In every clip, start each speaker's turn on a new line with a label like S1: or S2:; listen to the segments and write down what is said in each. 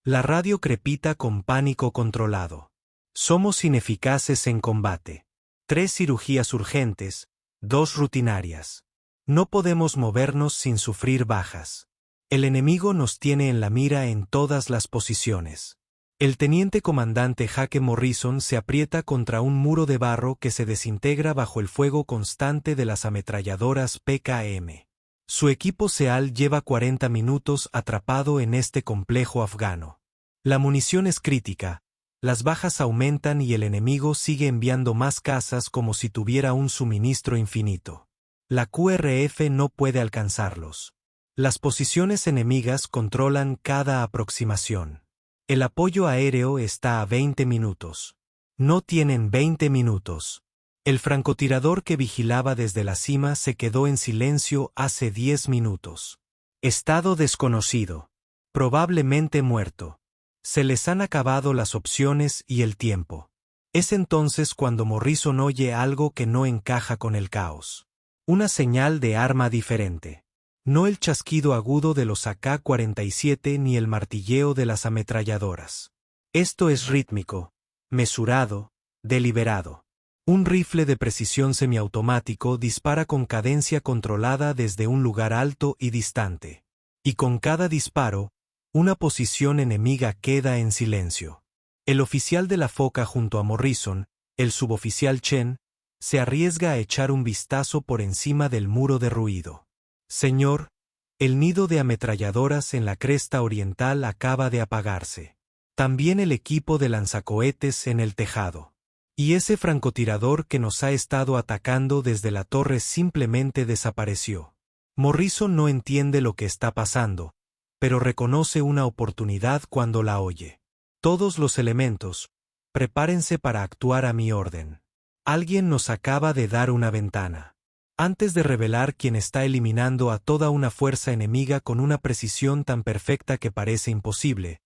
S1: La radio crepita con pánico controlado. Somos ineficaces en combate. 3 cirugías urgentes, 2 rutinarias. No podemos movernos sin sufrir bajas. El enemigo nos tiene en la mira en todas las posiciones. El teniente comandante Jake Morrison se aprieta contra un muro de barro que se desintegra bajo el fuego constante de las ametralladoras PKM. Su equipo SEAL lleva 40 minutos atrapado en este complejo afgano. La munición es crítica, las bajas aumentan y el enemigo sigue enviando más cazas como si tuviera un suministro infinito. La QRF no puede alcanzarlos. Las posiciones enemigas controlan cada aproximación. El apoyo aéreo está a 20 minutos. No tienen 20 minutos. El francotirador que vigilaba desde la cima se quedó en silencio hace 10 minutos. Estado desconocido. Probablemente muerto. Se les han acabado las opciones y el tiempo. Es entonces cuando Morrison oye algo que no encaja con el caos. Una señal de arma diferente. No el chasquido agudo de los AK-47 ni el martilleo de las ametralladoras. Esto es rítmico, mesurado, deliberado. Un rifle de precisión semiautomático dispara con cadencia controlada desde un lugar alto y distante. Y con cada disparo, una posición enemiga queda en silencio. El oficial de la foca junto a Morrison, el suboficial Chen, se arriesga a echar un vistazo por encima del muro de ruido. Señor, el nido de ametralladoras en la cresta oriental acaba de apagarse. También el equipo de lanzacohetes en el tejado. Y ese francotirador que nos ha estado atacando desde la torre simplemente desapareció. Morrison no entiende lo que está pasando, pero reconoce una oportunidad cuando la oye. Todos los elementos, prepárense para actuar a mi orden. Alguien nos acaba de dar una ventana. Antes de revelar quién está eliminando a toda una fuerza enemiga con una precisión tan perfecta que parece imposible,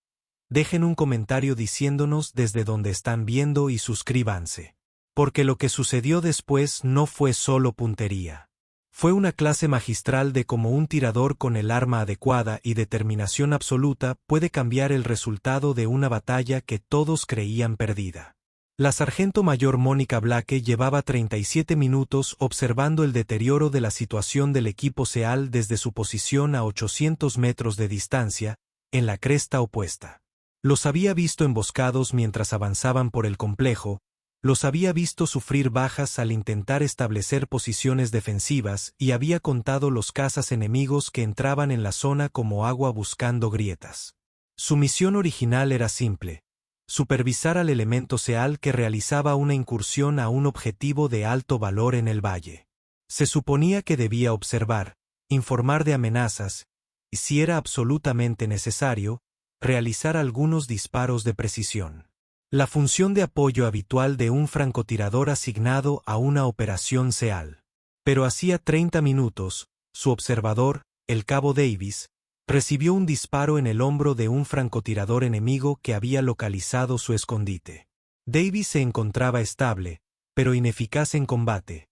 S1: dejen un comentario diciéndonos desde dónde están viendo y suscríbanse. Porque lo que sucedió después no fue solo puntería. Fue una clase magistral de cómo un tirador con el arma adecuada y determinación absoluta puede cambiar el resultado de una batalla que todos creían perdida. La sargento mayor Mónica Blake llevaba 37 minutos observando el deterioro de la situación del equipo SEAL desde su posición a 800 metros de distancia, en la cresta opuesta. Los había visto emboscados mientras avanzaban por el complejo, los había visto sufrir bajas al intentar establecer posiciones defensivas y había contado los cazas enemigos que entraban en la zona como agua buscando grietas. Su misión original era simple: supervisar al elemento SEAL que realizaba una incursión a un objetivo de alto valor en el valle. Se suponía que debía observar, informar de amenazas, y si era absolutamente necesario, realizar algunos disparos de precisión. La función de apoyo habitual de un francotirador asignado a una operación SEAL. Pero hacía 30 minutos, su observador, el cabo Davis, recibió un disparo en el hombro de un francotirador enemigo que había localizado su escondite. Davis se encontraba estable, pero ineficaz en combate.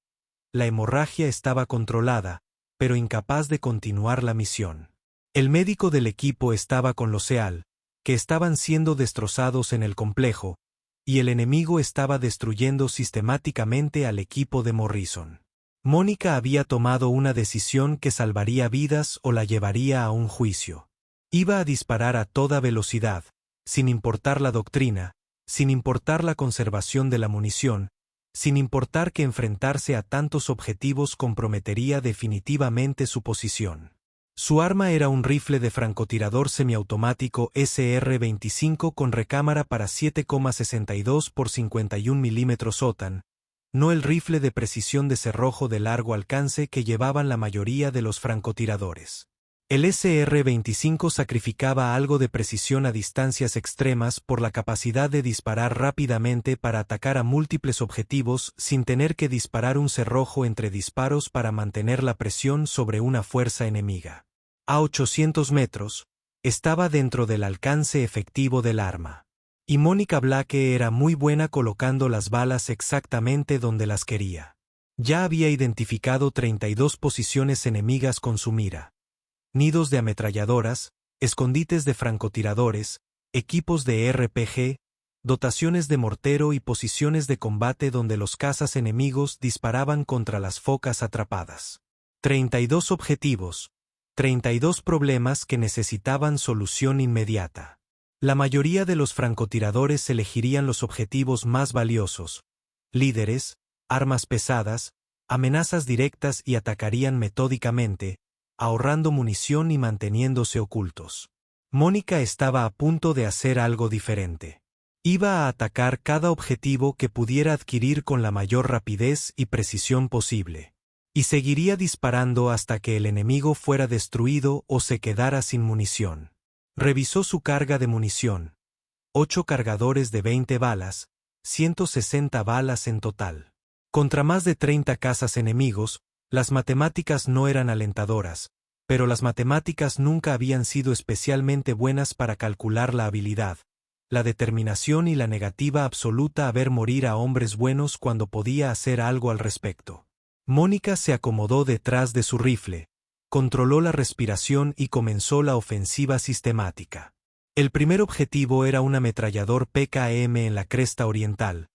S1: La hemorragia estaba controlada, pero incapaz de continuar la misión. El médico del equipo estaba con los SEAL, que estaban siendo destrozados en el complejo, y el enemigo estaba destruyendo sistemáticamente al equipo de Morrison. Mónica había tomado una decisión que salvaría vidas o la llevaría a un juicio. Iba a disparar a toda velocidad, sin importar la doctrina, sin importar la conservación de la munición, sin importar que enfrentarse a tantos objetivos comprometería definitivamente su posición. Su arma era un rifle de francotirador semiautomático SR-25 con recámara para 7,62 por 51 mm OTAN, no el rifle de precisión de cerrojo de largo alcance que llevaban la mayoría de los francotiradores. El SR-25 sacrificaba algo de precisión a distancias extremas por la capacidad de disparar rápidamente para atacar a múltiples objetivos sin tener que disparar un cerrojo entre disparos para mantener la presión sobre una fuerza enemiga. A 800 metros, estaba dentro del alcance efectivo del arma. Y Mónica Blake era muy buena colocando las balas exactamente donde las quería. Ya había identificado 32 posiciones enemigas con su mira. Nidos de ametralladoras, escondites de francotiradores, equipos de RPG, dotaciones de mortero y posiciones de combate donde los cazas enemigos disparaban contra las focas atrapadas. 32 objetivos, 32 problemas que necesitaban solución inmediata. La mayoría de los francotiradores elegirían los objetivos más valiosos, líderes, armas pesadas, amenazas directas y atacarían metódicamente, ahorrando munición y manteniéndose ocultos. Mónica estaba a punto de hacer algo diferente. Iba a atacar cada objetivo que pudiera adquirir con la mayor rapidez y precisión posible. Y seguiría disparando hasta que el enemigo fuera destruido o se quedara sin munición. Revisó su carga de munición. 8 cargadores de 20 balas, 160 balas en total. Contra más de 30 cazas enemigos, las matemáticas no eran alentadoras, pero las matemáticas nunca habían sido especialmente buenas para calcular la habilidad, la determinación y la negativa absoluta a ver morir a hombres buenos cuando podía hacer algo al respecto. Mónica se acomodó detrás de su rifle, controló la respiración y comenzó la ofensiva sistemática. El primer objetivo era un ametrallador PKM en la cresta oriental.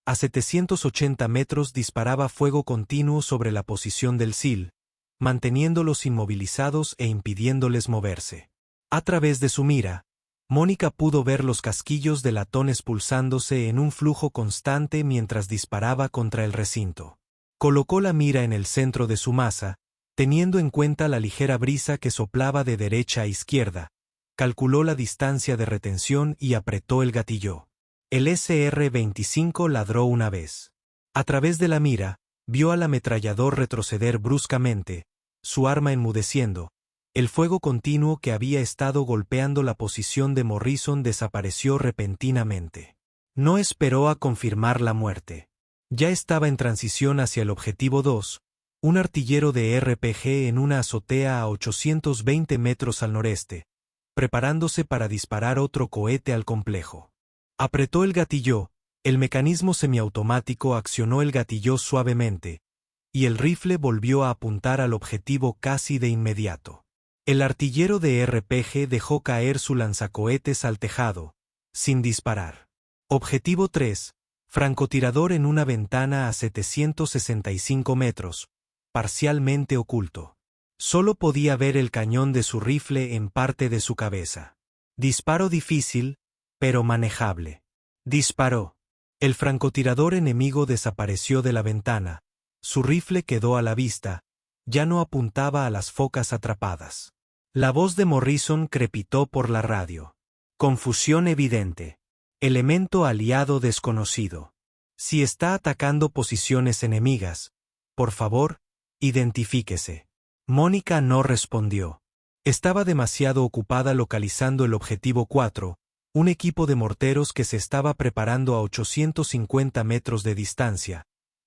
S1: A 780 metros disparaba fuego continuo sobre la posición del SEAL, manteniéndolos inmovilizados e impidiéndoles moverse. A través de su mira, Mónica pudo ver los casquillos de latones pulsándose en un flujo constante mientras disparaba contra el recinto. Colocó la mira en el centro de su masa, teniendo en cuenta la ligera brisa que soplaba de derecha a izquierda, calculó la distancia de retención y apretó el gatillo. El SR-25 ladró una vez. A través de la mira, vio al ametrallador retroceder bruscamente, su arma enmudeciendo. El fuego continuo que había estado golpeando la posición de Morrison desapareció repentinamente. No esperó a confirmar la muerte. Ya estaba en transición hacia el objetivo 2, un artillero de RPG en una azotea a 820 metros al noreste, preparándose para disparar otro cohete al complejo. Apretó el gatillo, el mecanismo semiautomático accionó el gatillo suavemente, y el rifle volvió a apuntar al objetivo casi de inmediato. El artillero de RPG dejó caer su lanzacohetes al tejado, sin disparar. Objetivo 3. Francotirador en una ventana a 765 metros, parcialmente oculto. Solo podía ver el cañón de su rifle en parte de su cabeza. Disparo difícil, pero manejable. Disparó. El francotirador enemigo desapareció de la ventana. Su rifle quedó a la vista. Ya no apuntaba a las focas atrapadas. La voz de Morrison crepitó por la radio. Confusión evidente. Elemento aliado desconocido. Si está atacando posiciones enemigas, por favor, identifíquese. Mónica no respondió. Estaba demasiado ocupada localizando el objetivo 4, un equipo de morteros que se estaba preparando a 850 metros de distancia,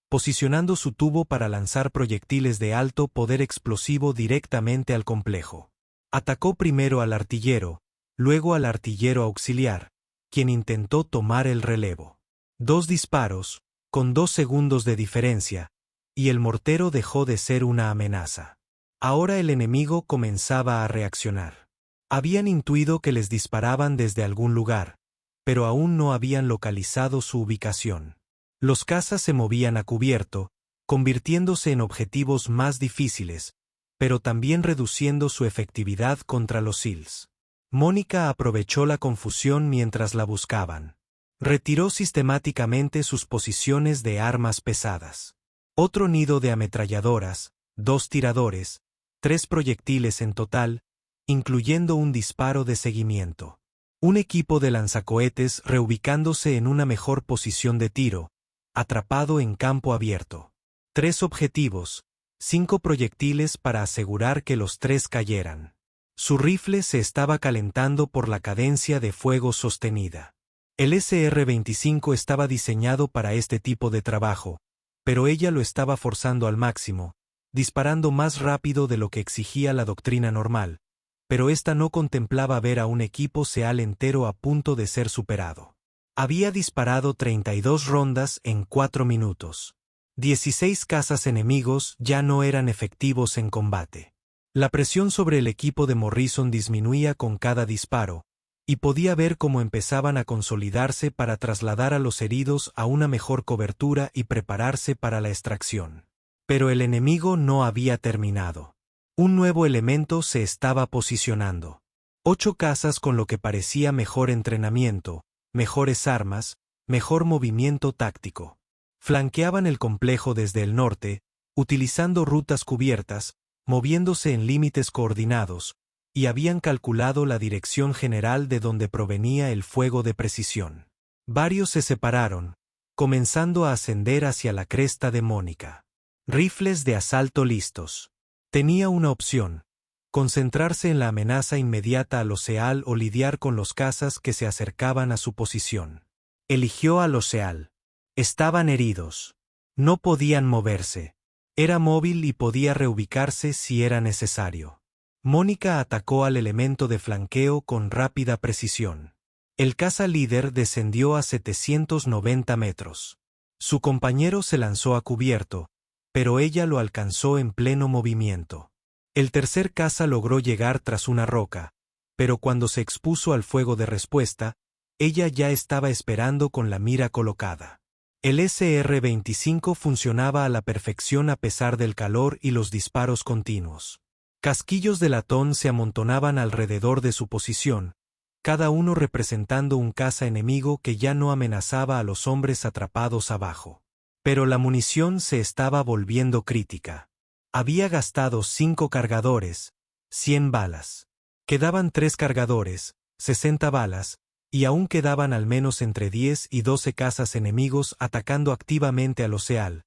S1: posicionando su tubo para lanzar proyectiles de alto poder explosivo directamente al complejo. Atacó primero al artillero, luego al artillero auxiliar, quien intentó tomar el relevo. 2 disparos, con 2 segundos de diferencia, y el mortero dejó de ser una amenaza. Ahora el enemigo comenzaba a reaccionar. Habían intuido que les disparaban desde algún lugar, pero aún no habían localizado su ubicación. Los cazas se movían a cubierto, convirtiéndose en objetivos más difíciles, pero también reduciendo su efectividad contra los SEALs. Mónica aprovechó la confusión mientras la buscaban. Retiró sistemáticamente sus posiciones de armas pesadas. Otro nido de ametralladoras, 2 tiradores, 3 proyectiles en total, incluyendo un disparo de seguimiento. Un equipo de lanzacohetes reubicándose en una mejor posición de tiro, atrapado en campo abierto. 3 objetivos, 5 proyectiles para asegurar que los 3 cayeran. Su rifle se estaba calentando por la cadencia de fuego sostenida. El SR-25 estaba diseñado para este tipo de trabajo, pero ella lo estaba forzando al máximo, disparando más rápido de lo que exigía la doctrina normal, pero esta no contemplaba ver a un equipo SEAL entero a punto de ser superado. Había disparado 32 rondas en 4 minutos. 16 cazas enemigos ya no eran efectivos en combate. La presión sobre el equipo de Morrison disminuía con cada disparo, y podía ver cómo empezaban a consolidarse para trasladar a los heridos a una mejor cobertura y prepararse para la extracción. Pero el enemigo no había terminado. Un nuevo elemento se estaba posicionando. 8 casas con lo que parecía mejor entrenamiento, mejores armas, mejor movimiento táctico. Flanqueaban el complejo desde el norte, utilizando rutas cubiertas, moviéndose en límites coordinados, y habían calculado la dirección general de donde provenía el fuego de precisión. Varios se separaron, comenzando a ascender hacia la cresta de Mónica. Rifles de asalto listos. Tenía una opción: concentrarse en la amenaza inmediata a los Seal o lidiar con los cazas que se acercaban a su posición. Eligió a los Seal. Estaban heridos. No podían moverse. Era móvil y podía reubicarse si era necesario. Mónica atacó al elemento de flanqueo con rápida precisión. El caza líder descendió a 790 metros. Su compañero se lanzó a cubierto, pero ella lo alcanzó en pleno movimiento. El tercer caza logró llegar tras una roca, pero cuando se expuso al fuego de respuesta, ella ya estaba esperando con la mira colocada. El SR-25 funcionaba a la perfección a pesar del calor y los disparos continuos. Casquillos de latón se amontonaban alrededor de su posición, cada uno representando un caza enemigo que ya no amenazaba a los hombres atrapados abajo. Pero la munición se estaba volviendo crítica. Había gastado 5 cargadores, 100 balas. Quedaban 3 cargadores, 60 balas, y aún quedaban al menos entre 10 y 12 cazas enemigos atacando activamente a los Seal,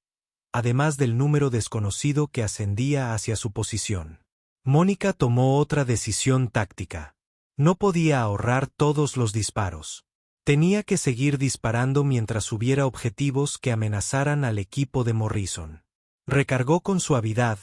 S1: además del número desconocido que ascendía hacia su posición. Mónica tomó otra decisión táctica. No podía ahorrar todos los disparos. Tenía que seguir disparando mientras hubiera objetivos que amenazaran al equipo de Morrison. Recargó con suavidad,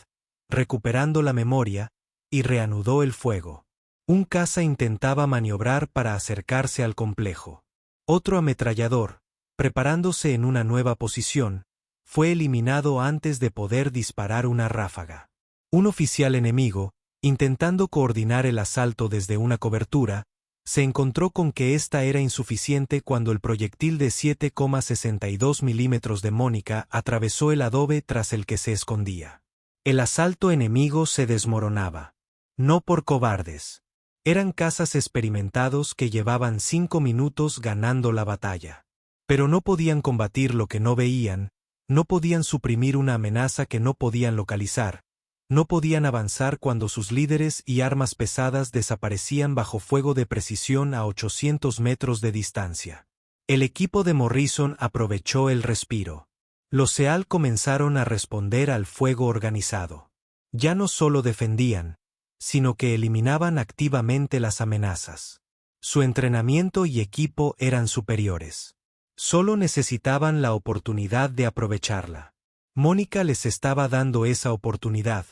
S1: recuperando la memoria, y reanudó el fuego. Un caza intentaba maniobrar para acercarse al complejo. Otro ametrallador, preparándose en una nueva posición, fue eliminado antes de poder disparar una ráfaga. Un oficial enemigo, intentando coordinar el asalto desde una cobertura, se encontró con que esta era insuficiente cuando el proyectil de 7,62 milímetros de Mónica atravesó el adobe tras el que se escondía. El asalto enemigo se desmoronaba. No por cobardes. Eran cazas experimentados que llevaban 5 minutos ganando la batalla. Pero no podían combatir lo que no veían, no podían suprimir una amenaza que no podían localizar, no podían avanzar cuando sus líderes y armas pesadas desaparecían bajo fuego de precisión a 800 metros de distancia. El equipo de Morrison aprovechó el respiro. Los Seal comenzaron a responder al fuego organizado. Ya no solo defendían, sino que eliminaban activamente las amenazas. Su entrenamiento y equipo eran superiores. Solo necesitaban la oportunidad de aprovecharla. Mónica les estaba dando esa oportunidad,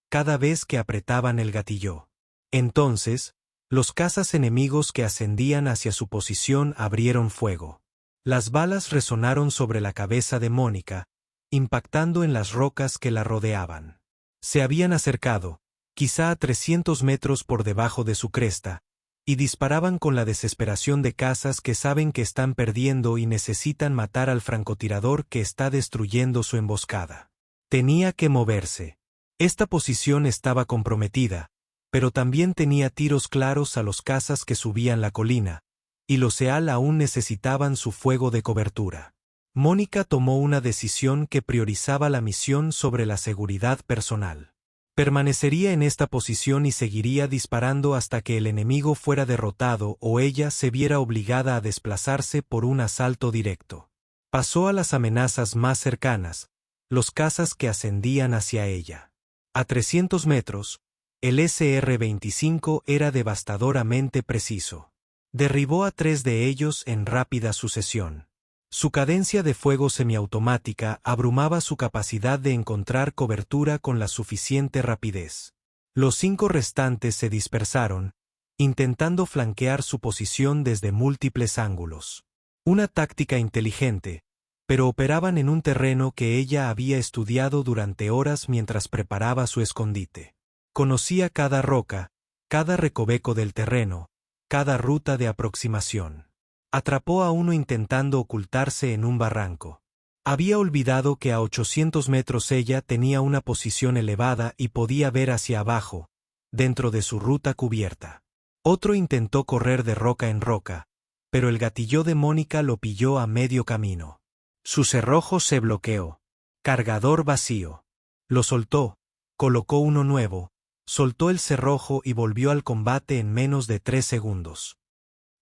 S1: cada vez que apretaban el gatillo. Entonces, los cazas enemigos que ascendían hacia su posición abrieron fuego. Las balas resonaron sobre la cabeza de Mónica, impactando en las rocas que la rodeaban. Se habían acercado, quizá a 300 metros por debajo de su cresta, y disparaban con la desesperación de cazas que saben que están perdiendo y necesitan matar al francotirador que está destruyendo su emboscada. Tenía que moverse. Esta posición estaba comprometida, pero también tenía tiros claros a los cazas que subían la colina, y los Seal aún necesitaban su fuego de cobertura. Mónica tomó una decisión que priorizaba la misión sobre la seguridad personal. Permanecería en esta posición y seguiría disparando hasta que el enemigo fuera derrotado o ella se viera obligada a desplazarse por un asalto directo. Pasó a las amenazas más cercanas, los cazas que ascendían hacia ella. A 300 metros, el SR-25 era devastadoramente preciso. Derribó a 3 de ellos en rápida sucesión. Su cadencia de fuego semiautomática abrumaba su capacidad de encontrar cobertura con la suficiente rapidez. Los 5 restantes se dispersaron, intentando flanquear su posición desde múltiples ángulos. Una táctica inteligente, pero operaban en un terreno que ella había estudiado durante horas mientras preparaba su escondite. Conocía cada roca, cada recoveco del terreno, cada ruta de aproximación. Atrapó a uno intentando ocultarse en un barranco. Había olvidado que a 800 metros ella tenía una posición elevada y podía ver hacia abajo, dentro de su ruta cubierta. Otro intentó correr de roca en roca, pero el gatilló de Mónica lo pilló a medio camino. Su cerrojo se bloqueó. Cargador vacío. Lo soltó, colocó uno nuevo, soltó el cerrojo y volvió al combate en menos de 3 segundos.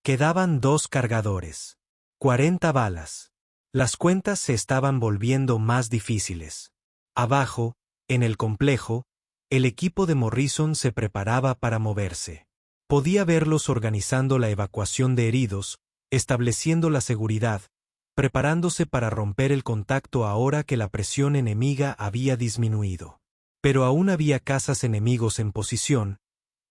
S1: Quedaban 2 cargadores. 40 balas. Las cuentas se estaban volviendo más difíciles. Abajo, en el complejo, el equipo de Morrison se preparaba para moverse. Podía verlos organizando la evacuación de heridos, estableciendo la seguridad, preparándose para romper el contacto ahora que la presión enemiga había disminuido. Pero aún había cazas enemigos en posición,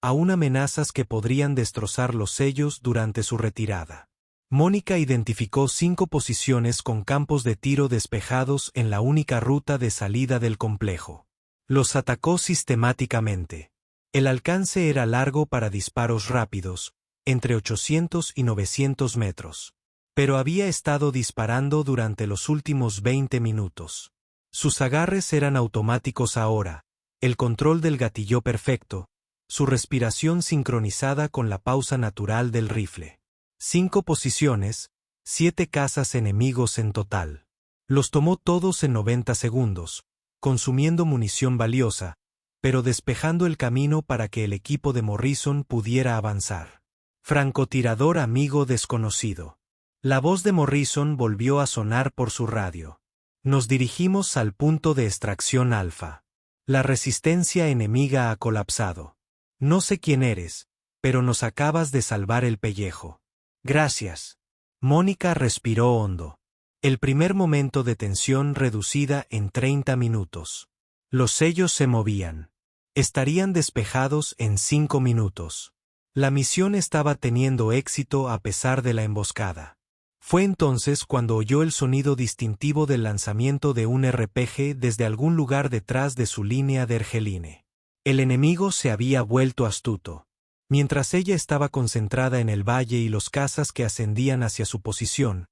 S1: aún amenazas que podrían destrozar los sellos durante su retirada. Mónica identificó 5 posiciones con campos de tiro despejados en la única ruta de salida del complejo. Los atacó sistemáticamente. El alcance era largo para disparos rápidos, entre 800 y 900 metros. Pero había estado disparando durante los últimos 20 minutos. Sus agarres eran automáticos ahora, el control del gatillo perfecto, su respiración sincronizada con la pausa natural del rifle. 5 posiciones, 7 cazas enemigos en total. Los tomó todos en 90 segundos, consumiendo munición valiosa, pero despejando el camino para que el equipo de Morrison pudiera avanzar. Francotirador amigo desconocido. La voz de Morrison volvió a sonar por su radio. Nos dirigimos al punto de extracción alfa. La resistencia enemiga ha colapsado. No sé quién eres, pero nos acabas de salvar el pellejo. Gracias. Mónica respiró hondo. El primer momento de tensión reducida en 30 minutos. Los sellos se movían. Estarían despejados en 5 minutos. La misión estaba teniendo éxito a pesar de la emboscada. Fue entonces cuando oyó el sonido distintivo del lanzamiento de un RPG desde algún lugar detrás de su línea de Ergeline. El enemigo se había vuelto astuto. Mientras ella estaba concentrada en el valle y los cazas que ascendían hacia su posición,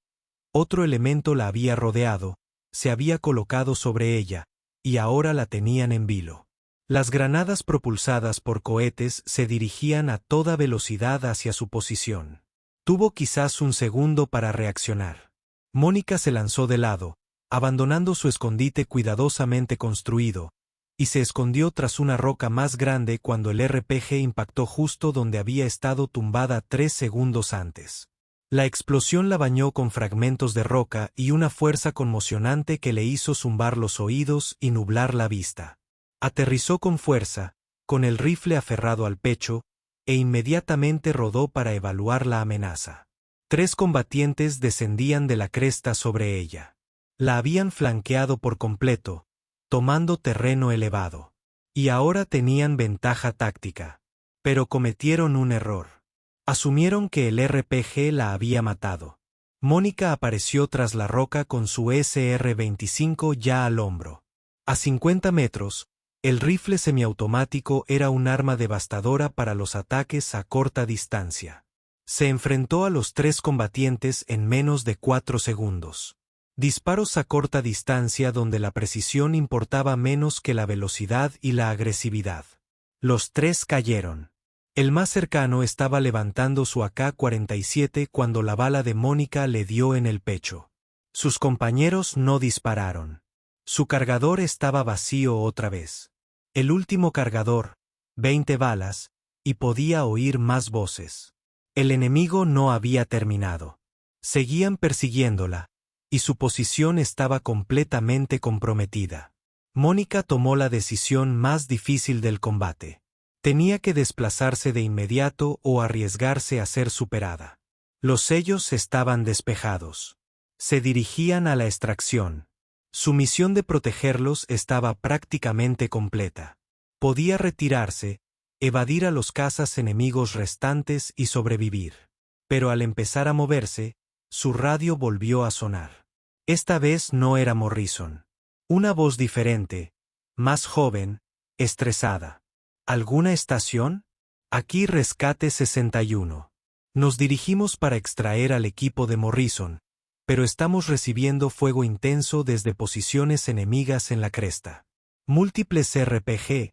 S1: otro elemento la había rodeado, se había colocado sobre ella, y ahora la tenían en vilo. Las granadas propulsadas por cohetes se dirigían a toda velocidad hacia su posición. Tuvo quizás un segundo para reaccionar. Mónica se lanzó de lado, abandonando su escondite cuidadosamente construido, y se escondió tras una roca más grande cuando el RPG impactó justo donde había estado tumbada 3 segundos antes. La explosión la bañó con fragmentos de roca y una fuerza conmocionante que le hizo zumbar los oídos y nublar la vista. Aterrizó con fuerza, con el rifle aferrado al pecho, e inmediatamente rodó para evaluar la amenaza. 3 combatientes descendían de la cresta sobre ella. La habían flanqueado por completo, tomando terreno elevado. Y ahora tenían ventaja táctica. Pero cometieron un error. Asumieron que el RPG la había matado. Mónica apareció tras la roca con su SR-25 ya al hombro. A 50 metros, el rifle semiautomático era un arma devastadora para los ataques a corta distancia. Se enfrentó a los 3 combatientes en menos de 4 segundos. Disparos a corta distancia donde la precisión importaba menos que la velocidad y la agresividad. Los 3 cayeron. El más cercano estaba levantando su AK-47 cuando la bala de Mónica le dio en el pecho. Sus compañeros no dispararon. Su cargador estaba vacío otra vez. El último cargador, 20 balas, y podía oír más voces. El enemigo no había terminado. Seguían persiguiéndola, y su posición estaba completamente comprometida. Mónica tomó la decisión más difícil del combate. Tenía que desplazarse de inmediato o arriesgarse a ser superada. Los sellos estaban despejados. Se dirigían a la extracción. Su misión de protegerlos estaba prácticamente completa. Podía retirarse, evadir a los cazas enemigos restantes y sobrevivir. Pero al empezar a moverse, su radio volvió a sonar. Esta vez no era Morrison. Una voz diferente, más joven, estresada. ¿Alguna estación? Aquí Rescate 61. Nos dirigimos para extraer al equipo de Morrison, pero estamos recibiendo fuego intenso desde posiciones enemigas en la cresta. Múltiples RPG,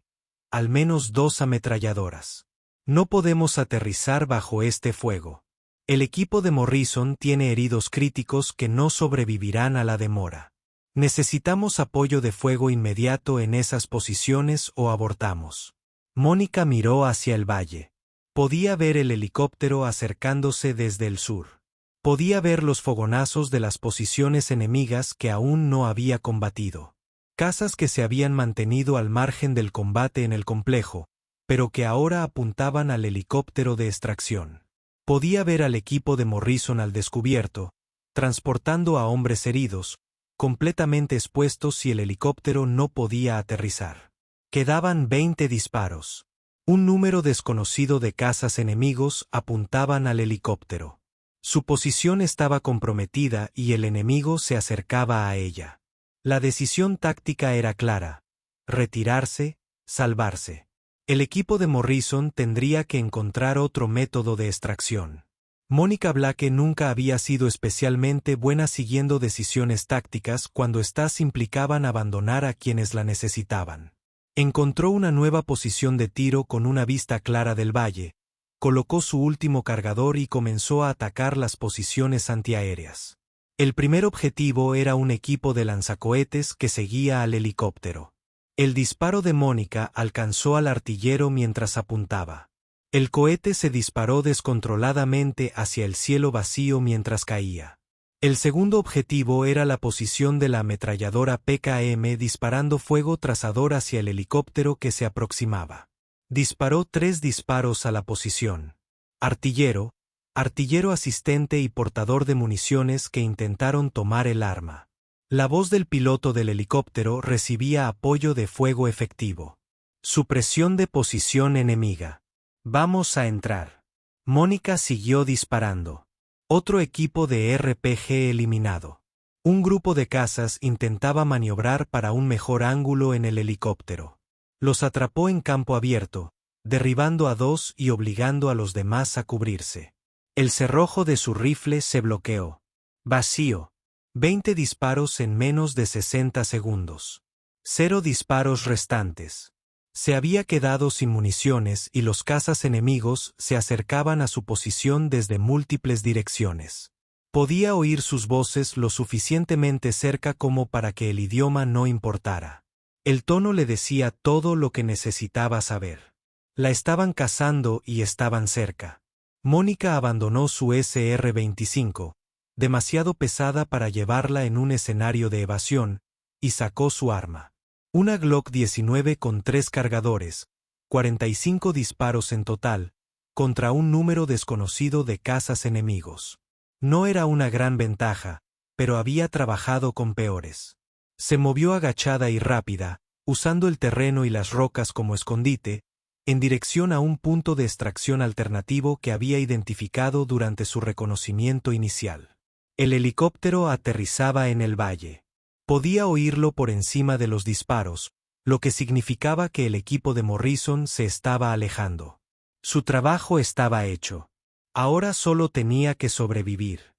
S1: al menos 2 ametralladoras. No podemos aterrizar bajo este fuego. El equipo de Morrison tiene heridos críticos que no sobrevivirán a la demora. Necesitamos apoyo de fuego inmediato en esas posiciones o abortamos. Mónica miró hacia el valle. Podía ver el helicóptero acercándose desde el sur. Podía ver los fogonazos de las posiciones enemigas que aún no había combatido. Cazas que se habían mantenido al margen del combate en el complejo, pero que ahora apuntaban al helicóptero de extracción. Podía ver al equipo de Morrison al descubierto, transportando a hombres heridos, completamente expuestos si el helicóptero no podía aterrizar. Quedaban 20 disparos. Un número desconocido de cazas enemigos apuntaban al helicóptero. Su posición estaba comprometida y el enemigo se acercaba a ella. La decisión táctica era clara: retirarse, salvarse. El equipo de Morrison tendría que encontrar otro método de extracción. Mónica Blake nunca había sido especialmente buena siguiendo decisiones tácticas cuando éstas implicaban abandonar a quienes la necesitaban. Encontró una nueva posición de tiro con una vista clara del valle, colocó su último cargador y comenzó a atacar las posiciones antiaéreas. El primer objetivo era un equipo de lanzacohetes que seguía al helicóptero. El disparo de Mónica alcanzó al artillero mientras apuntaba. El cohete se disparó descontroladamente hacia el cielo vacío mientras caía. El segundo objetivo era la posición de la ametralladora PKM disparando fuego trazador hacia el helicóptero que se aproximaba. Disparó 3 disparos a la posición. Artillero, artillero asistente y portador de municiones que intentaron tomar el arma. La voz del piloto del helicóptero recibía apoyo de fuego efectivo. Supresión de posición enemiga. Vamos a entrar. Mónica siguió disparando. Otro equipo de RPG eliminado. Un grupo de cazas intentaba maniobrar para un mejor ángulo en el helicóptero. Los atrapó en campo abierto, derribando a 2 y obligando a los demás a cubrirse. El cerrojo de su rifle se bloqueó. Vacío. 20 disparos en menos de 60 segundos. 0 disparos restantes. Se había quedado sin municiones y los cazas enemigos se acercaban a su posición desde múltiples direcciones. Podía oír sus voces lo suficientemente cerca como para que el idioma no importara. El tono le decía todo lo que necesitaba saber. La estaban cazando y estaban cerca. Mónica abandonó su SR-25, demasiado pesada para llevarla en un escenario de evasión, y sacó su arma. Una Glock 19 con 3 cargadores, 45 disparos en total, contra un número desconocido de cazas enemigos. No era una gran ventaja, pero había trabajado con peores. Se movió agachada y rápida, usando el terreno y las rocas como escondite, en dirección a un punto de extracción alternativo que había identificado durante su reconocimiento inicial. El helicóptero aterrizaba en el valle. Podía oírlo por encima de los disparos, lo que significaba que el equipo de Morrison se estaba alejando. Su trabajo estaba hecho. Ahora solo tenía que sobrevivir.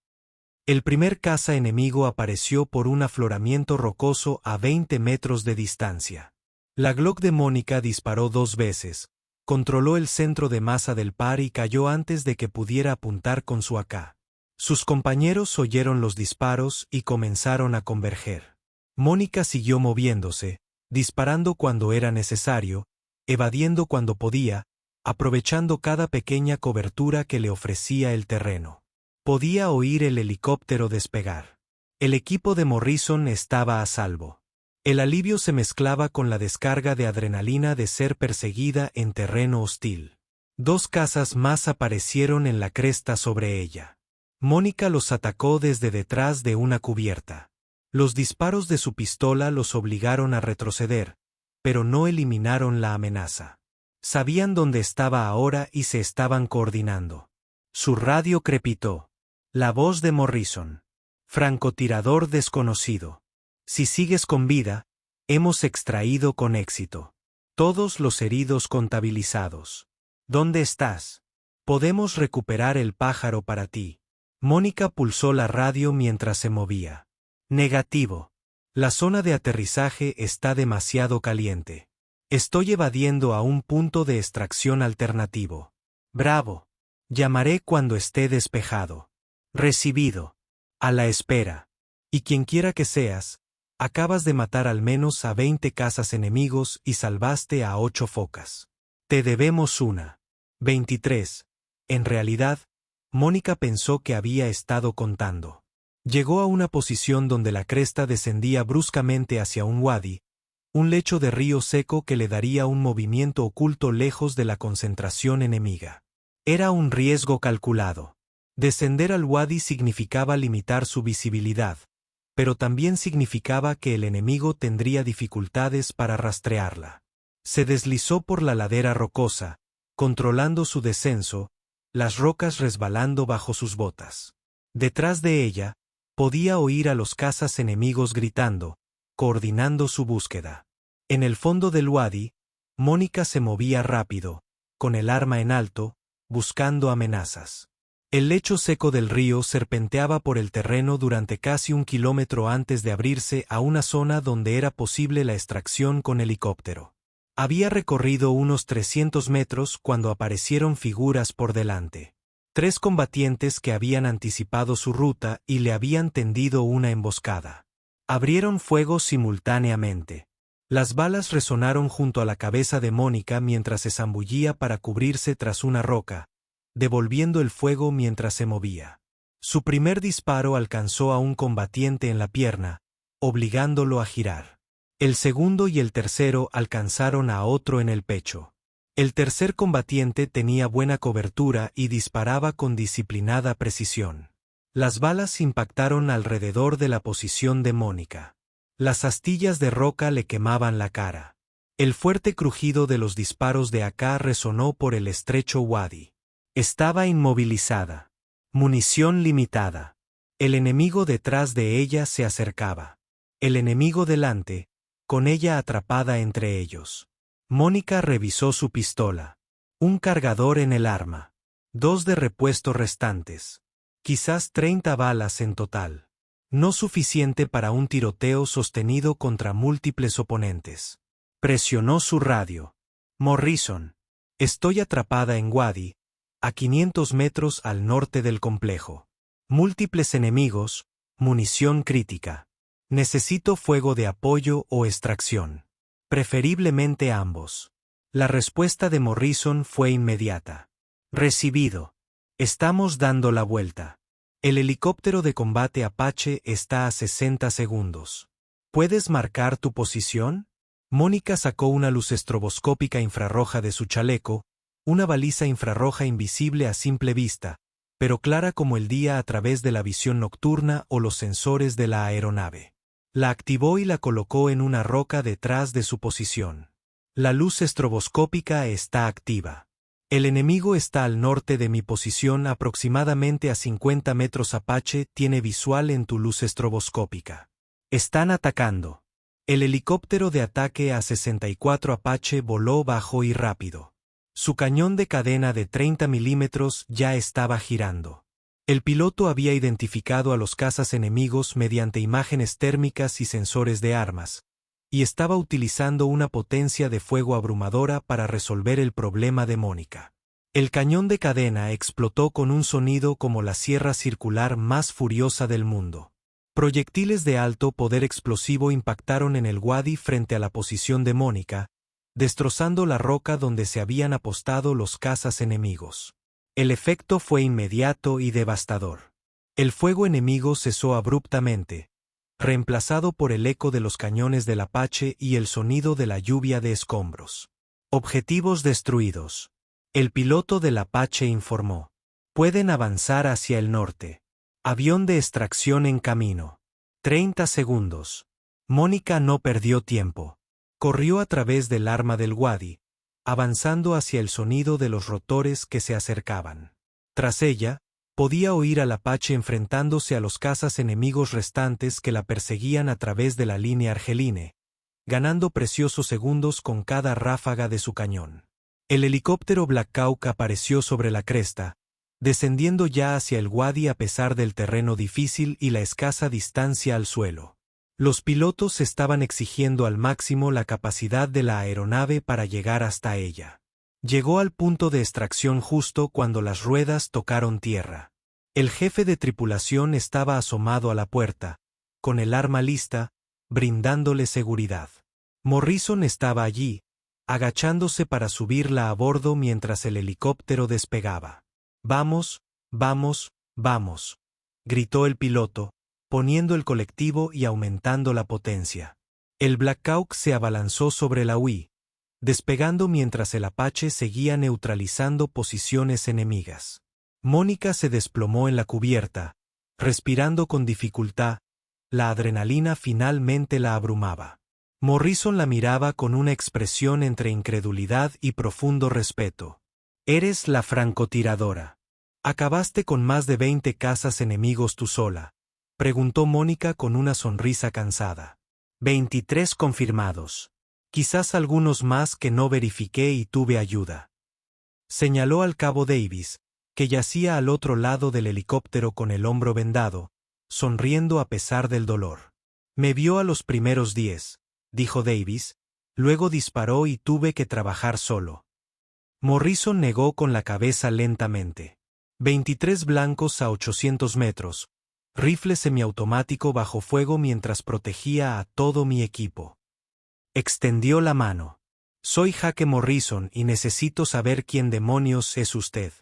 S1: El primer caza enemigo apareció por un afloramiento rocoso a 20 metros de distancia. La Glock de Mónica disparó 2 veces, controló el centro de masa del par y cayó antes de que pudiera apuntar con su AK. Sus compañeros oyeron los disparos y comenzaron a converger. Mónica siguió moviéndose, disparando cuando era necesario, evadiendo cuando podía, aprovechando cada pequeña cobertura que le ofrecía el terreno. Podía oír el helicóptero despegar. El equipo de Morrison estaba a salvo. El alivio se mezclaba con la descarga de adrenalina de ser perseguida en terreno hostil. 2 cazas más aparecieron en la cresta sobre ella. Mónica los atacó desde detrás de una cubierta. Los disparos de su pistola los obligaron a retroceder, pero no eliminaron la amenaza. Sabían dónde estaba ahora y se estaban coordinando. Su radio crepitó. La voz de Morrison. Francotirador desconocido. Si sigues con vida, hemos extraído con éxito. Todos los heridos contabilizados. ¿Dónde estás? Podemos recuperar el pájaro para ti. Mónica pulsó la radio mientras se movía. Negativo. La zona de aterrizaje está demasiado caliente. Estoy evadiendo a un punto de extracción alternativo. Bravo. Llamaré cuando esté despejado. Recibido. A la espera. Y quienquiera que seas, acabas de matar al menos a 20 cazas enemigos y salvaste a 8 focas. Te debemos una. 23. En realidad, Mónica pensó que había estado contando. Llegó a una posición donde la cresta descendía bruscamente hacia un wadi, un lecho de río seco que le daría un movimiento oculto lejos de la concentración enemiga. Era un riesgo calculado. Descender al wadi significaba limitar su visibilidad, pero también significaba que el enemigo tendría dificultades para rastrearla. Se deslizó por la ladera rocosa, controlando su descenso, las rocas resbalando bajo sus botas. Detrás de ella, podía oír a los cazas enemigos gritando, coordinando su búsqueda. En el fondo del wadi, Mónica se movía rápido, con el arma en alto, buscando amenazas. El lecho seco del río serpenteaba por el terreno durante casi 1 kilómetro antes de abrirse a una zona donde era posible la extracción con helicóptero. Había recorrido unos 300 metros cuando aparecieron figuras por delante. 3 combatientes que habían anticipado su ruta y le habían tendido una emboscada. Abrieron fuego simultáneamente. Las balas resonaron junto a la cabeza de Mónica mientras se zambullía para cubrirse tras una roca, devolviendo el fuego mientras se movía. Su primer disparo alcanzó a un combatiente en la pierna, obligándolo a girar. El segundo y el tercero alcanzaron a otro en el pecho. El tercer combatiente tenía buena cobertura y disparaba con disciplinada precisión. Las balas impactaron alrededor de la posición de Mónica. Las astillas de roca le quemaban la cara. El fuerte crujido de los disparos de AK resonó por el estrecho wadi. Estaba inmovilizada. Munición limitada. El enemigo detrás de ella se acercaba. El enemigo delante, con ella atrapada entre ellos. Mónica revisó su pistola. Un cargador en el arma. 2 de repuesto restantes. Quizás 30 balas en total. No suficiente para un tiroteo sostenido contra múltiples oponentes. Presionó su radio. Morrison. Estoy atrapada en wadi, a 500 metros al norte del complejo. Múltiples enemigos, munición crítica. Necesito fuego de apoyo o extracción. Preferiblemente ambos. La respuesta de Morrison fue inmediata. Recibido. Estamos dando la vuelta. El helicóptero de combate Apache está a 60 segundos. ¿Puedes marcar tu posición? Mónica sacó una luz estroboscópica infrarroja de su chaleco, una baliza infrarroja invisible a simple vista, pero clara como el día a través de la visión nocturna o los sensores de la aeronave. La activó y la colocó en una roca detrás de su posición. La luz estroboscópica está activa. El enemigo está al norte de mi posición aproximadamente a 50 metros. Apache tiene visual en tu luz estroboscópica. Están atacando. El helicóptero de ataque A-64 Apache voló bajo y rápido. Su cañón de cadena de 30 milímetros ya estaba girando. El piloto había identificado a los cazas enemigos mediante imágenes térmicas y sensores de armas, y estaba utilizando una potencia de fuego abrumadora para resolver el problema de Mónica. El cañón de cadena explotó con un sonido como la sierra circular más furiosa del mundo. Proyectiles de alto poder explosivo impactaron en el wadi frente a la posición de Mónica, destrozando la roca donde se habían apostado los cazas enemigos. El efecto fue inmediato y devastador. El fuego enemigo cesó abruptamente, reemplazado por el eco de los cañones del Apache y el sonido de la lluvia de escombros. Objetivos destruidos. El piloto del Apache informó. Pueden avanzar hacia el norte. Avión de extracción en camino. 30 segundos. Mónica no perdió tiempo. Corrió a través del arma del wadi, avanzando hacia el sonido de los rotores que se acercaban. Tras ella, podía oír al Apache enfrentándose a los cazas enemigos restantes que la perseguían a través de la línea argeline, ganando preciosos segundos con cada ráfaga de su cañón. El helicóptero Black Hawk apareció sobre la cresta, descendiendo ya hacia el wadi a pesar del terreno difícil y la escasa distancia al suelo. Los pilotos estaban exigiendo al máximo la capacidad de la aeronave para llegar hasta ella. Llegó al punto de extracción justo cuando las ruedas tocaron tierra. El jefe de tripulación estaba asomado a la puerta, con el arma lista, brindándole seguridad. Morrison estaba allí, agachándose para subirla a bordo mientras el helicóptero despegaba. «Vamos, vamos, vamos», gritó el piloto, poniendo el colectivo y aumentando la potencia. El Black Hawk se abalanzó sobre la UI, despegando mientras el Apache seguía neutralizando posiciones enemigas. Mónica se desplomó en la cubierta, respirando con dificultad. La adrenalina finalmente la abrumaba. Morrison la miraba con una expresión entre incredulidad y profundo respeto. «Eres la francotiradora. ¿Acabaste con más de 20 cazas enemigos tú sola?», preguntó Mónica con una sonrisa cansada. 23 confirmados. Quizás algunos más que no verifiqué y tuve ayuda. Señaló al cabo Davis, que yacía al otro lado del helicóptero con el hombro vendado, sonriendo a pesar del dolor. «Me vio a los primeros 10», dijo Davis, «luego disparó y tuve que trabajar solo». Morrison negó con la cabeza lentamente. 23 blancos a 800 metros, rifle semiautomático bajo fuego mientras protegía a todo mi equipo. Extendió la mano. «Soy Jake Morrison y necesito saber quién demonios es usted».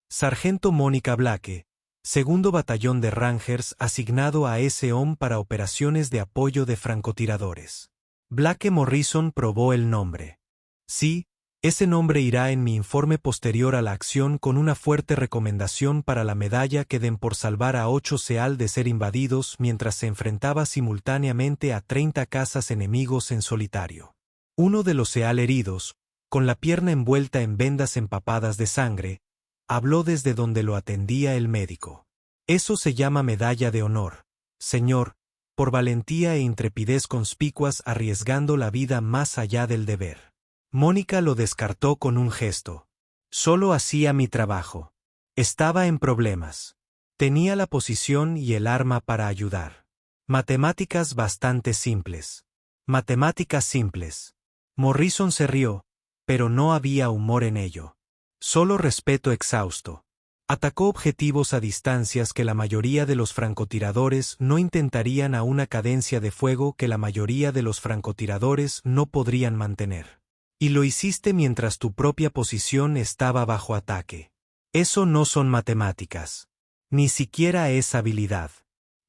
S1: Sargento Mónica Blake, segundo batallón de Rangers asignado a SOM para operaciones de apoyo de francotiradores. Blake Morrison probó el nombre. «Sí, ese nombre irá en mi informe posterior a la acción con una fuerte recomendación para la medalla que den por salvar a 8 SEAL de ser invadidos mientras se enfrentaba simultáneamente a 30 cazas enemigos en solitario. Uno de los SEAL heridos, con la pierna envuelta en vendas empapadas de sangre, habló desde donde lo atendía el médico. «Eso se llama medalla de honor, señor, por valentía e intrepidez conspicuas arriesgando la vida más allá del deber». Mónica lo descartó con un gesto. «Solo hacía mi trabajo. Estaba en problemas. Tenía la posición y el arma para ayudar. Matemáticas bastante simples. Matemáticas simples». Morrison se rió, pero no había humor en ello. Solo respeto exhausto. Atacó objetivos a distancias que la mayoría de los francotiradores no intentarían a una cadencia de fuego que la mayoría de los francotiradores no podrían mantener. Y lo hiciste mientras tu propia posición estaba bajo ataque. Eso no son matemáticas. Ni siquiera es habilidad.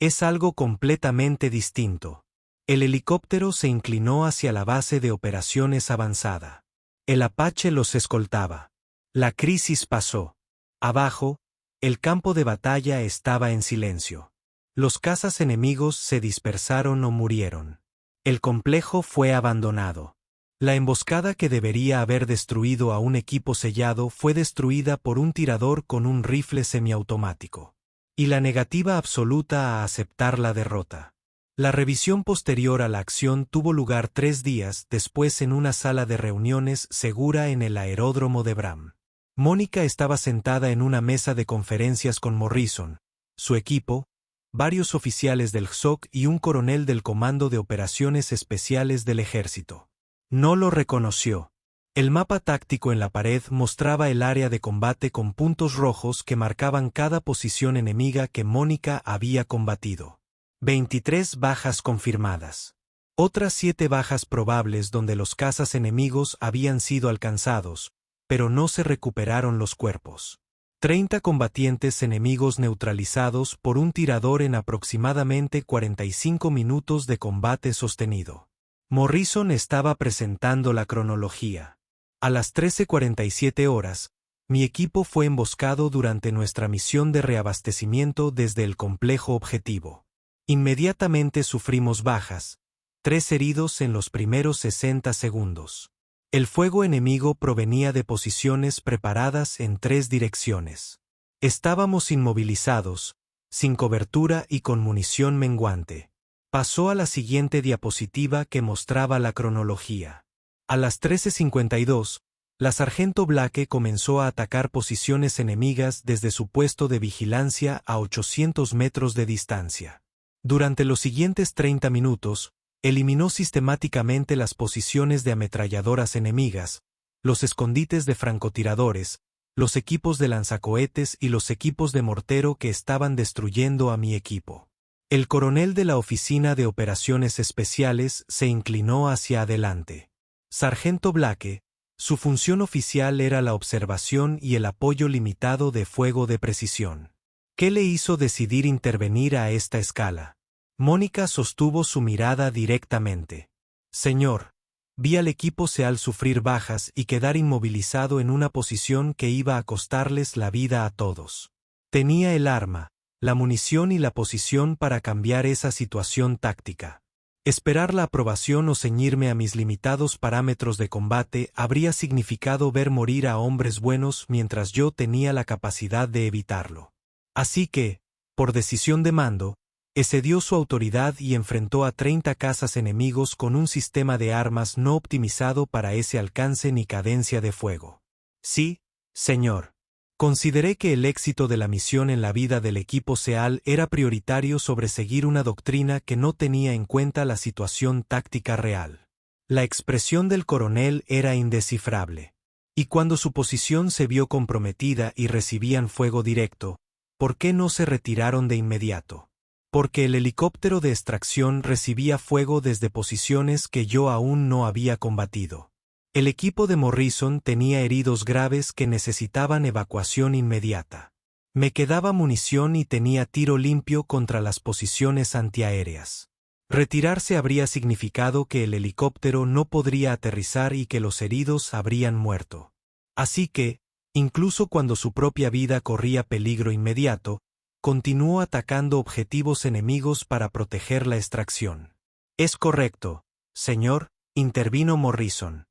S1: Es algo completamente distinto. El helicóptero se inclinó hacia la base de operaciones avanzada. El Apache los escoltaba. La crisis pasó. Abajo, el campo de batalla estaba en silencio. Los cazas enemigos se dispersaron o murieron. El complejo fue abandonado. La emboscada que debería haber destruido a un equipo sellado fue destruida por un tirador con un rifle semiautomático. Y la negativa absoluta a aceptar la derrota. La revisión posterior a la acción tuvo lugar 3 días después en una sala de reuniones segura en el aeródromo de Bram. Mónica estaba sentada en una mesa de conferencias con Morrison, su equipo, varios oficiales del GSOC y un coronel del Comando de Operaciones Especiales del Ejército. No lo reconoció. El mapa táctico en la pared mostraba el área de combate con puntos rojos que marcaban cada posición enemiga que Mónica había combatido. 23 bajas confirmadas. Otras 7 bajas probables donde los cazas enemigos habían sido alcanzados, pero no se recuperaron los cuerpos. 30 combatientes enemigos neutralizados por un tirador en aproximadamente 45 minutos de combate sostenido. Morrison estaba presentando la cronología. A las 13:47 horas, mi equipo fue emboscado durante nuestra misión de reabastecimiento desde el complejo objetivo. Inmediatamente sufrimos bajas, 3 heridos en los primeros 60 segundos. El fuego enemigo provenía de posiciones preparadas en 3 direcciones. Estábamos inmovilizados, sin cobertura y con munición menguante. Pasó a la siguiente diapositiva que mostraba la cronología. A las 13:52, La sargento Blake comenzó a atacar posiciones enemigas desde su puesto de vigilancia a 800 metros de distancia. Durante los siguientes 30 minutos, eliminó sistemáticamente las posiciones de ametralladoras enemigas, los escondites de francotiradores, los equipos de lanzacohetes y los equipos de mortero que estaban destruyendo a mi equipo. El coronel de la Oficina de Operaciones Especiales se inclinó hacia adelante. Sargento Blake, su función oficial era la observación y el apoyo limitado de fuego de precisión. ¿Qué le hizo decidir intervenir a esta escala? Mónica sostuvo su mirada directamente. Señor, vi al equipo SEAL sufrir bajas y quedar inmovilizado en una posición que iba a costarles la vida a todos. Tenía el arma, la munición y la posición para cambiar esa situación táctica. Esperar la aprobación o ceñirme a mis limitados parámetros de combate habría significado ver morir a hombres buenos mientras yo tenía la capacidad de evitarlo. Así que, por decisión de mando, excedió su autoridad y enfrentó a 30 cazas enemigos con un sistema de armas no optimizado para ese alcance ni cadencia de fuego. Sí, señor. Consideré que el éxito de la misión en la vida del equipo SEAL era prioritario sobre seguir una doctrina que no tenía en cuenta la situación táctica real. La expresión del coronel era indescifrable. Y cuando su posición se vio comprometida y recibían fuego directo, ¿por qué no se retiraron de inmediato? Porque el helicóptero de extracción recibía fuego desde posiciones que yo aún no había combatido. El equipo de Morrison tenía heridos graves que necesitaban evacuación inmediata. Me quedaba munición y tenía tiro limpio contra las posiciones antiaéreas. Retirarse habría significado que el helicóptero no podría aterrizar y que los heridos habrían muerto. Así que, incluso cuando su propia vida corría peligro inmediato, continuó atacando objetivos enemigos para proteger la extracción. Es correcto, señor, intervino Morrison.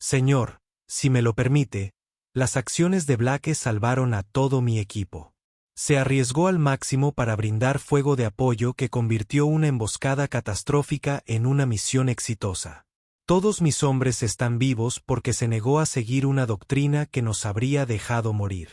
S1: Señor, si me lo permite, las acciones de Blake salvaron a todo mi equipo. Se arriesgó al máximo para brindar fuego de apoyo que convirtió una emboscada catastrófica en una misión exitosa. Todos mis hombres están vivos porque se negó a seguir una doctrina que nos habría dejado morir.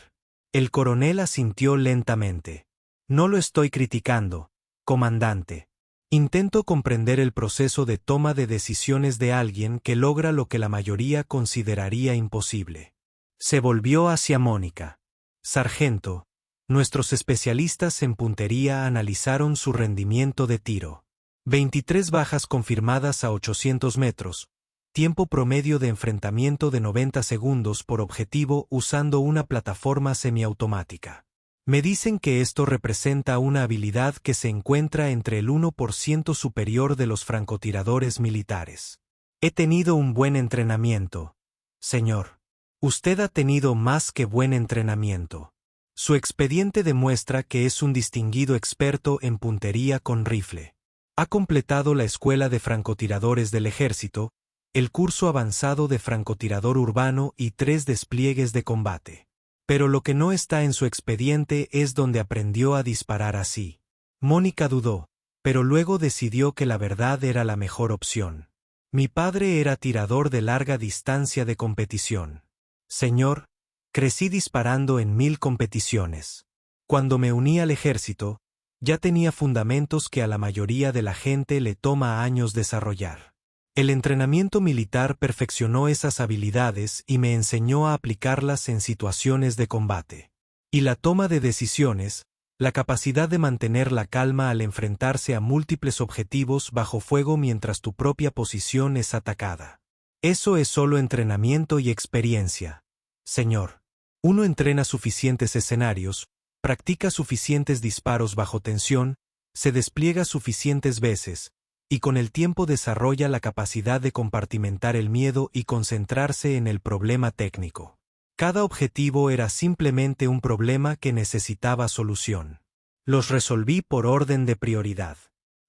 S1: El coronel asintió lentamente. No lo estoy criticando, comandante. Intento comprender el proceso de toma de decisiones de alguien que logra lo que la mayoría consideraría imposible. Se volvió hacia Mónica. Sargento, nuestros especialistas en puntería analizaron su rendimiento de tiro. 23 bajas confirmadas a 800 metros. Tiempo promedio de enfrentamiento de 90 segundos por objetivo usando una plataforma semiautomática. Me dicen que esto representa una habilidad que se encuentra entre el 1% superior de los francotiradores militares. He tenido un buen entrenamiento, señor. Usted ha tenido más que buen entrenamiento. Su expediente demuestra que es un distinguido experto en puntería con rifle. Ha completado la escuela de francotiradores del ejército, el curso avanzado de francotirador urbano y 3 despliegues de combate. Pero lo que no está en su expediente es donde aprendió a disparar así. Mónica dudó, pero luego decidió que la verdad era la mejor opción. Mi padre era tirador de larga distancia de competición. Señor, crecí disparando en 1000 competiciones. Cuando me uní al ejército, ya tenía fundamentos que a la mayoría de la gente le toma años desarrollar. El entrenamiento militar perfeccionó esas habilidades y me enseñó a aplicarlas en situaciones de combate. Y la toma de decisiones, la capacidad de mantener la calma al enfrentarse a múltiples objetivos bajo fuego mientras tu propia posición es atacada. Eso es solo entrenamiento y experiencia, señor. Uno entrena suficientes escenarios, practica suficientes disparos bajo tensión, se despliega suficientes veces, y con el tiempo desarrolla la capacidad de compartimentar el miedo y concentrarse en el problema técnico. Cada objetivo era simplemente un problema que necesitaba solución. Los resolví por orden de prioridad.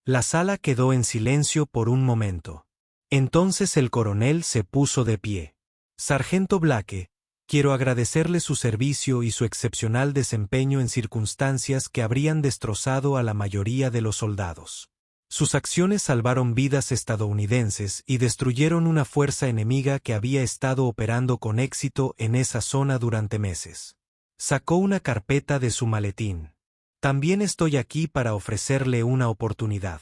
S1: La sala quedó en silencio por un momento. Entonces el coronel se puso de pie. Sargento Blake, quiero agradecerle su servicio y su excepcional desempeño en circunstancias que habrían destrozado a la mayoría de los soldados. Sus acciones salvaron vidas estadounidenses y destruyeron una fuerza enemiga que había estado operando con éxito en esa zona durante meses. Sacó una carpeta de su maletín. También estoy aquí para ofrecerle una oportunidad.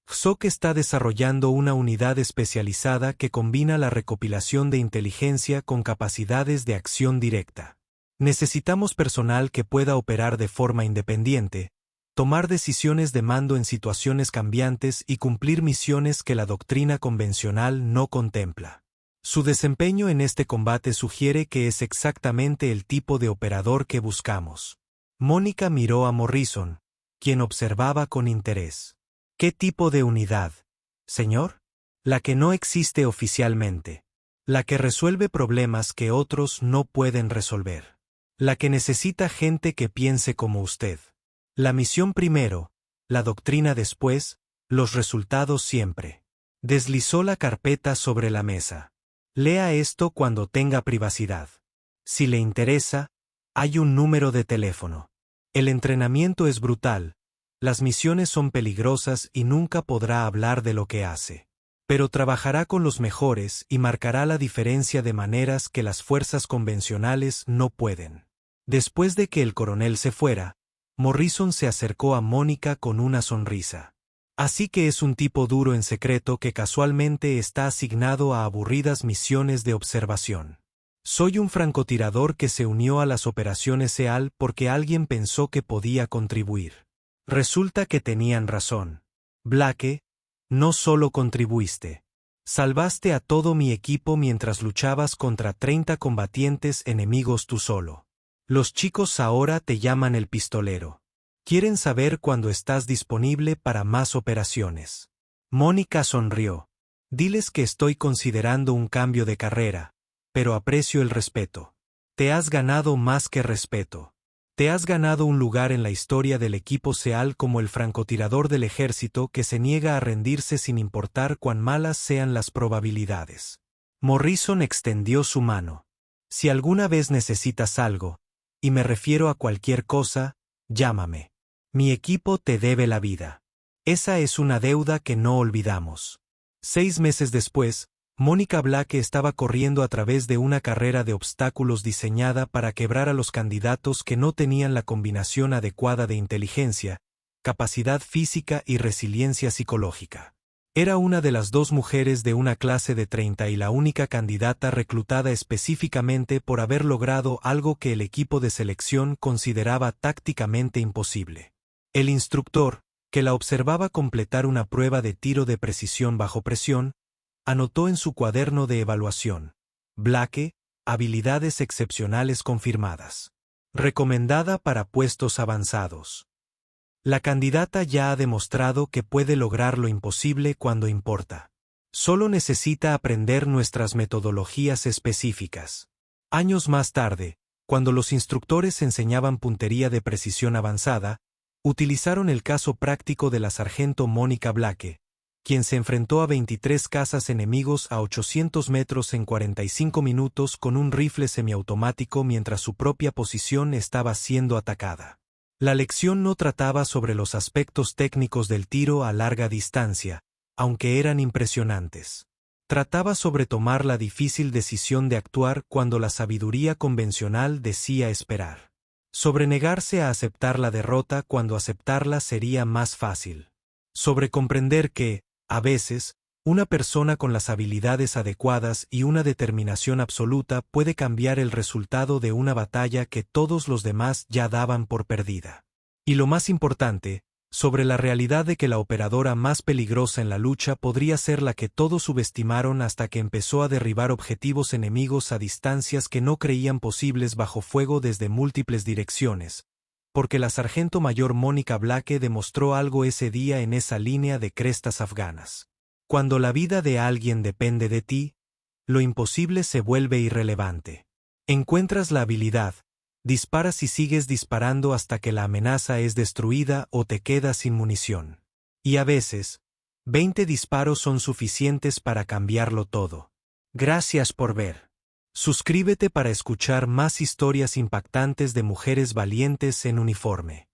S1: GSOC está desarrollando una unidad especializada que combina la recopilación de inteligencia con capacidades de acción directa. Necesitamos personal que pueda operar de forma independiente, tomar decisiones de mando en situaciones cambiantes y cumplir misiones que la doctrina convencional no contempla. Su desempeño en este combate sugiere que es exactamente el tipo de operador que buscamos. Mónica miró a Morrison, quien observaba con interés. ¿Qué tipo de unidad, señor? La que no existe oficialmente. La que resuelve problemas que otros no pueden resolver. La que necesita gente que piense como usted. La misión primero, la doctrina después, los resultados siempre. Deslizó la carpeta sobre la mesa. Lea esto cuando tenga privacidad. Si le interesa, hay un número de teléfono. El entrenamiento es brutal, las misiones son peligrosas y nunca podrá hablar de lo que hace. Pero trabajará con los mejores y marcará la diferencia de maneras que las fuerzas convencionales no pueden. Después de que el coronel se fuera, Morrison se acercó a Mónica con una sonrisa. Así que es un tipo duro en secreto que casualmente está asignado a aburridas misiones de observación. Soy un francotirador que se unió a las operaciones SEAL porque alguien pensó que podía contribuir. Resulta que tenían razón. Blake, no solo contribuiste. Salvaste a todo mi equipo mientras luchabas contra 30 combatientes enemigos tú solo. Los chicos ahora te llaman el pistolero. Quieren saber cuándo estás disponible para más operaciones. Mónica sonrió. Diles que estoy considerando un cambio de carrera, pero aprecio el respeto. Te has ganado más que respeto. Te has ganado un lugar en la historia del equipo SEAL como el francotirador del ejército que se niega a rendirse sin importar cuán malas sean las probabilidades. Morrison extendió su mano. Si alguna vez necesitas algo, y me refiero a cualquier cosa, llámame. Mi equipo te debe la vida. Esa es una deuda que no olvidamos. 6 meses después, Mónica Blake estaba corriendo a través de una carrera de obstáculos diseñada para quebrar a los candidatos que no tenían la combinación adecuada de inteligencia, capacidad física y resiliencia psicológica. Era una de las 2 mujeres de una clase de 30 y la única candidata reclutada específicamente por haber logrado algo que el equipo de selección consideraba tácticamente imposible. El instructor, que la observaba completar una prueba de tiro de precisión bajo presión, anotó en su cuaderno de evaluación: Blake, habilidades excepcionales confirmadas. Recomendada para puestos avanzados. La candidata ya ha demostrado que puede lograr lo imposible cuando importa. Solo necesita aprender nuestras metodologías específicas. Años más tarde, cuando los instructores enseñaban puntería de precisión avanzada, utilizaron el caso práctico de la sargento Mónica Blake, quien se enfrentó a 23 cazas enemigos a 800 metros en 45 minutos con un rifle semiautomático mientras su propia posición estaba siendo atacada. La lección no trataba sobre los aspectos técnicos del tiro a larga distancia, aunque eran impresionantes. Trataba sobre tomar la difícil decisión de actuar cuando la sabiduría convencional decía esperar. Sobre negarse a aceptar la derrota cuando aceptarla sería más fácil. Sobre comprender que, a veces, una persona con las habilidades adecuadas y una determinación absoluta puede cambiar el resultado de una batalla que todos los demás ya daban por perdida. Y lo más importante, sobre la realidad de que la operadora más peligrosa en la lucha podría ser la que todos subestimaron hasta que empezó a derribar objetivos enemigos a distancias que no creían posibles bajo fuego desde múltiples direcciones, porque la sargento mayor Mónica Blake demostró algo ese día en esa línea de crestas afganas. Cuando la vida de alguien depende de ti, lo imposible se vuelve irrelevante. Encuentras la habilidad, disparas y sigues disparando hasta que la amenaza es destruida o te quedas sin munición. Y a veces, 20 disparos son suficientes para cambiarlo todo. Gracias por ver. Suscríbete para escuchar más historias impactantes de mujeres valientes en uniforme.